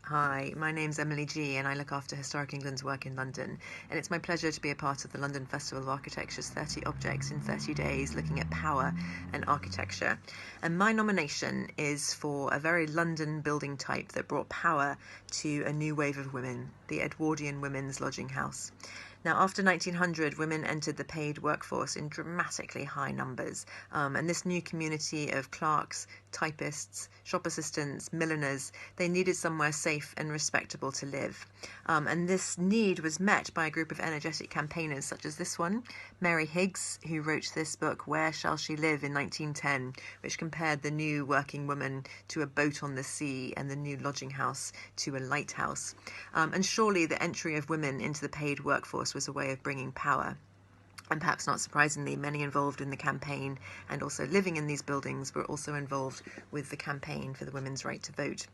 Hi, my name's Emily G and I look after Historic England's work in London, and it's my pleasure to be a part of the London Festival of Architecture's 30 Objects in 30 Days, looking at power and architecture. And my nomination is for a very London building type that brought power to a new wave of women, the Edwardian women's lodging house. Now, after 1900, women entered the paid workforce in dramatically high numbers, and this new community of clerks, typists, shop assistants, milliners, they needed somewhere safe and respectable to live. And this need was met by a group of energetic campaigners such as this one, Mary Higgs, who wrote this book, Where Shall She Live, in 1910, which compared the new working woman to a boat on the sea and the new lodging house to a lighthouse. And surely the entry of women into the paid workforce was a way of bringing power. And perhaps not surprisingly, many involved in the campaign and also living in these buildings were also involved with the campaign for the women's right to vote.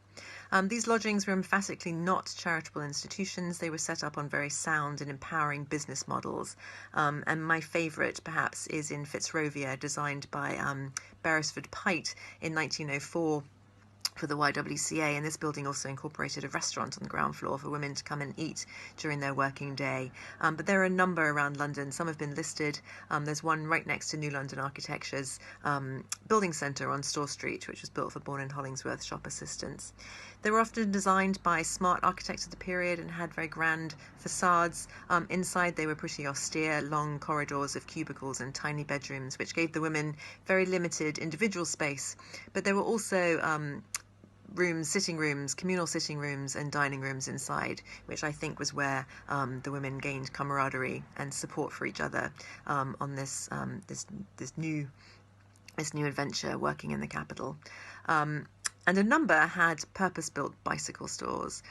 These lodgings were emphatically not charitable institutions. They were set up on very sound and empowering business models. And my favourite, perhaps, is in Fitzrovia, designed by Beresford Pite in 1904. For the YWCA, and this building also incorporated a restaurant on the ground floor for women to come and eat during their working day. But there are a number around London. Some have been listed. There's one right next to New London Architecture's building centre on Store Street, which was built for Bourne and Hollingsworth shop assistants. They were often designed by smart architects of the period and had very grand facades. Inside they were pretty austere, long corridors of cubicles and tiny bedrooms, which gave the women very limited individual space. But there were also rooms, sitting rooms, communal sitting rooms and dining rooms inside, which I think was where the women gained camaraderie and support for each other on this new adventure working in the capital. And a number had purpose-built bicycle stores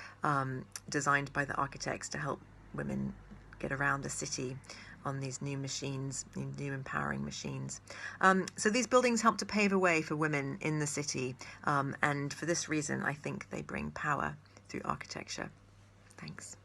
designed by the architects to help women get around the city on these new machines, new empowering machines. So these buildings help to pave a way for women in the city, and for this reason I think they bring power through architecture. Thanks.